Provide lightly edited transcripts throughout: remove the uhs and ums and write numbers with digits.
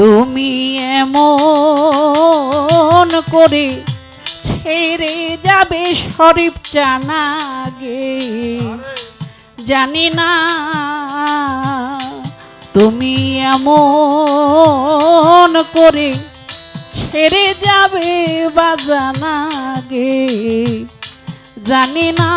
তুমি এমন করে ছেড়ে যাবে শরীফ জানাগে জানি না তুমি এমন করে ছেড়ে যাবে বাজানাগে জানি না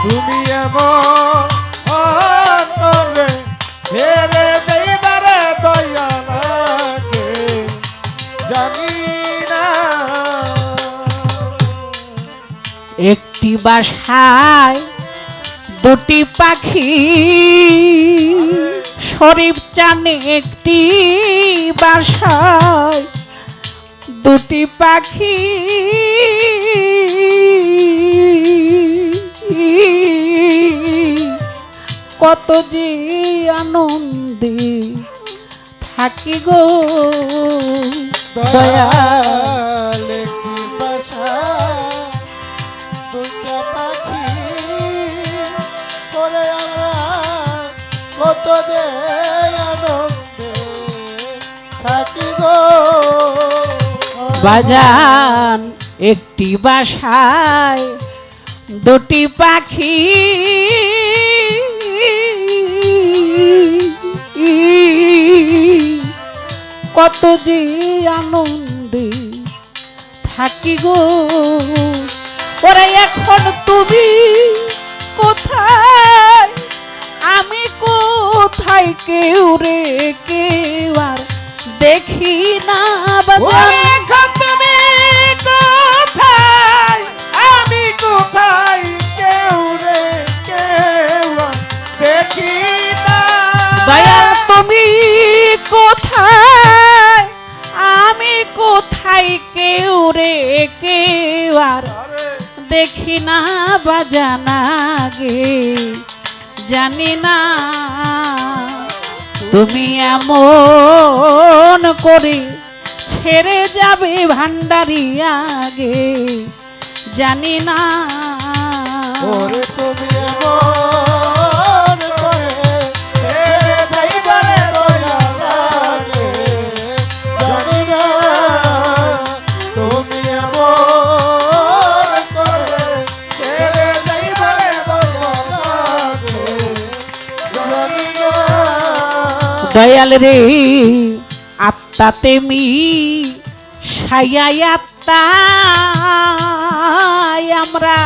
তুমি এমন করে ছেড়ে দেইবারে দয়া লাগে জানি না। একটি বাসায় দুটি পাখি শরীফ চানে একটি বাসায় দুটি পাখি কত যে আনন্দে থাকি গো দয়াল একটি বাসা দুইটা পাখি করে আমরা কত যে আনন্দে থাকি গো বাজান একটি বাসায় দুটি পাখি কত যে আনন্দে থাকি গো ওরা এখন তুমি কোথায় আমি কোথায় কেউ রে কেউ আর দেখি না বাজান এখন তুমি কোথায় আমি কোথায় কেউ রে কেউ দেখি না দয়াল তুমি কোথায় আমি কোথায় কেউ রে কেউ আর দেখি না বাজানা গে জানি না তুমি এমন করে ছেড়ে যাবে ভান্ডারিয়া গে জানি না ওরে তুমি এমন করে ছেড়ে যাইবারে দয়া লাগে জানি না তুমি এমন করে ছেড়ে যাইবারে দয়া লাগে জানি না। দয়াল রে আত্মাতে মি সায়াই আত্মা আমরা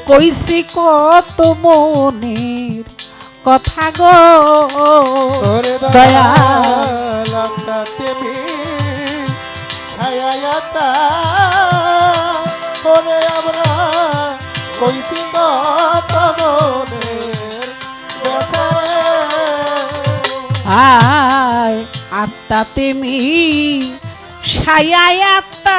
কইছি কত মনের কথা গো দয়াল তুমি ছায়ায়াতা করে আমরা কইছি কত মনের কথা রে আয় আত্মাতে মি সায়াই আত্মা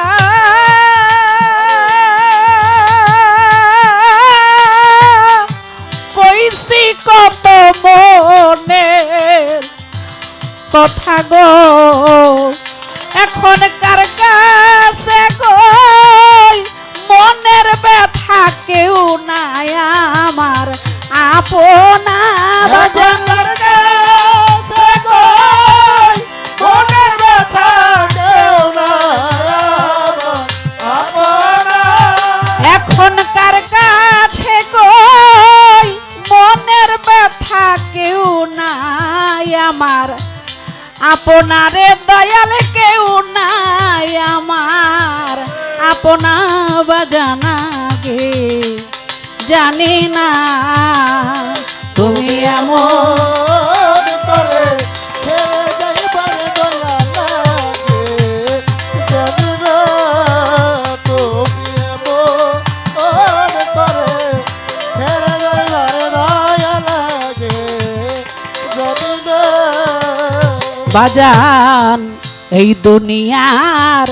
কইছি কত মনের কথা গো এখন কার কাছে কই মনের ব্যথা কেউ নাই আমার আপনা বাজান এখনকার কাছে কই মনের ব্যথা কেউ নাই আমার আপনারে দয়াল কেউ নাই আমার আপনা বাজানা গে জানি না তুমি এমন করে ছেড়ে যাইবারে দয়া লাগে জানি না তুমি এমন করে ছেড়ে যাইবারে দয়া লাগে জানি না বাজান এই দুনিয়ার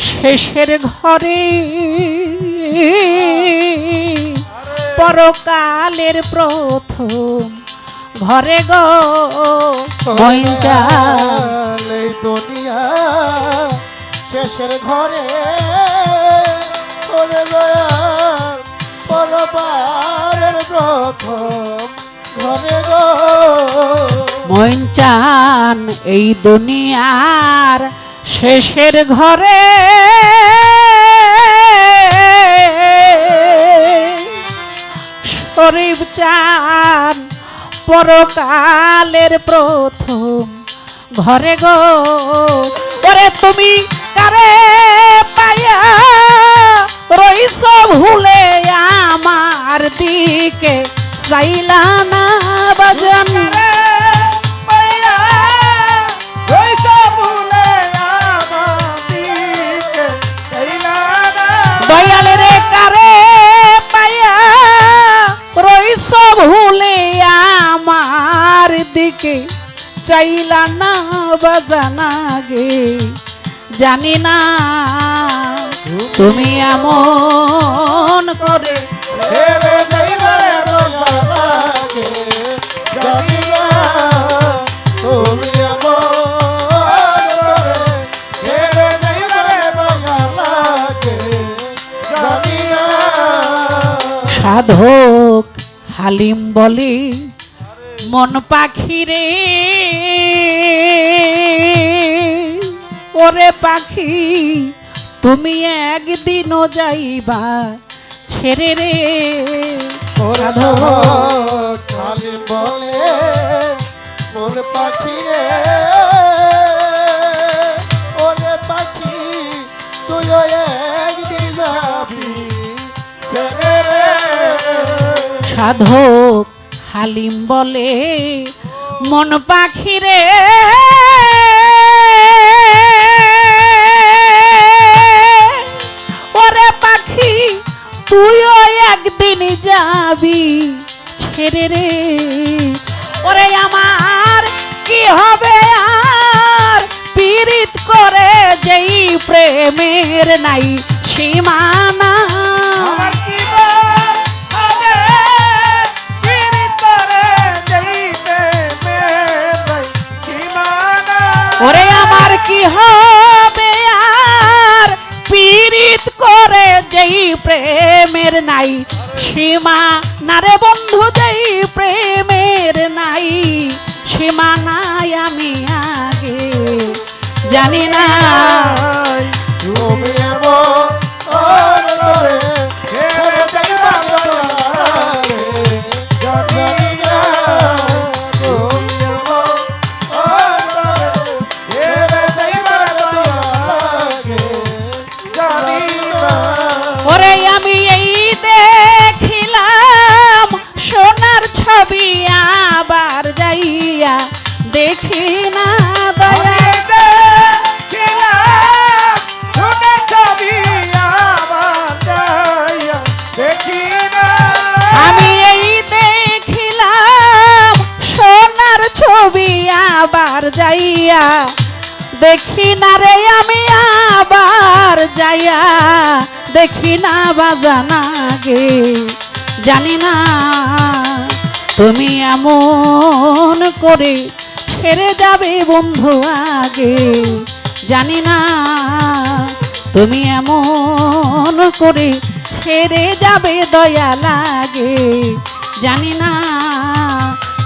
শেষের ঘরে পরকালের প্রথম ঘরে গো মইনচান এই দুনিয়া শেষের ঘরে ওরে দয়াল পরবারের প্রথম ঘরে গো মইনচান এই দুনিয়ার শেষের ঘরে শরীফ চান পরকালের প্রথম ঘরে গো ওরে তুমি কারে পায়া রইছ ভুলে আমার দিকে চাইলা না বাজান দয়াল রে কারে পায়া রইছ ভুলে আমার দিকে চাইলা না বাজানা গে জানি না তুমি এমন করে ছেড়ে যাইবারে দয়ালাকে জানি না তুমি আমার করে ছেড়ে যাইবারে দয়ালাকে জানি না সাধক হালিম বলে মন পাখি রে ওরে পাখি তুমি একদিনও যাইবা ছেড়ে রে ওরে সাধক খালি বলে মোর পাখি রে ওরে পাখি তুই একদিন যাবি ছেড়ে রে সাধক হালিম বলে মন পাখি রে ওরে পাখি তুইও একদিন যাবি ছেড়ে রে ওরে আমার কি হবে আর পীড়িত করে যেই প্রেমের নাই সীমানা ওরে আমার কি হবে আর পীড়িত করে যেই প্রেমের নাই সীমা না রে বন্ধু যেই প্রেমের নাই সীমা নাই আমি আগে জানি না তুমি এমন করে ছেড়ে যাইবা দয়ালাকে জানি না তুমি এমন করে ছেড়ে যাইবা দয়ালাকে জানি না ওরে আমি এই দেখিলাম সোনার ছবি আবার যাইয়া দেখি না দয়া আমি এই দেখিলাম সোনার ছবি আবার যাইয়া দেখি না রে আমি আবার যাইয়া দেখি না বাজানা গে জানি না তুমি এমন করে ছেড়ে যাবে বন্ধু আগে জানি না তুমি এমন করে ছেড়ে যাবে দয়া লাগে জানি না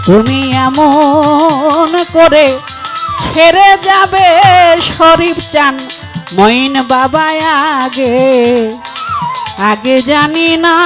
তুমি এমন করে ছেড়ে যাবে শরীফ চান মইন বাবা আগে আগে জানি না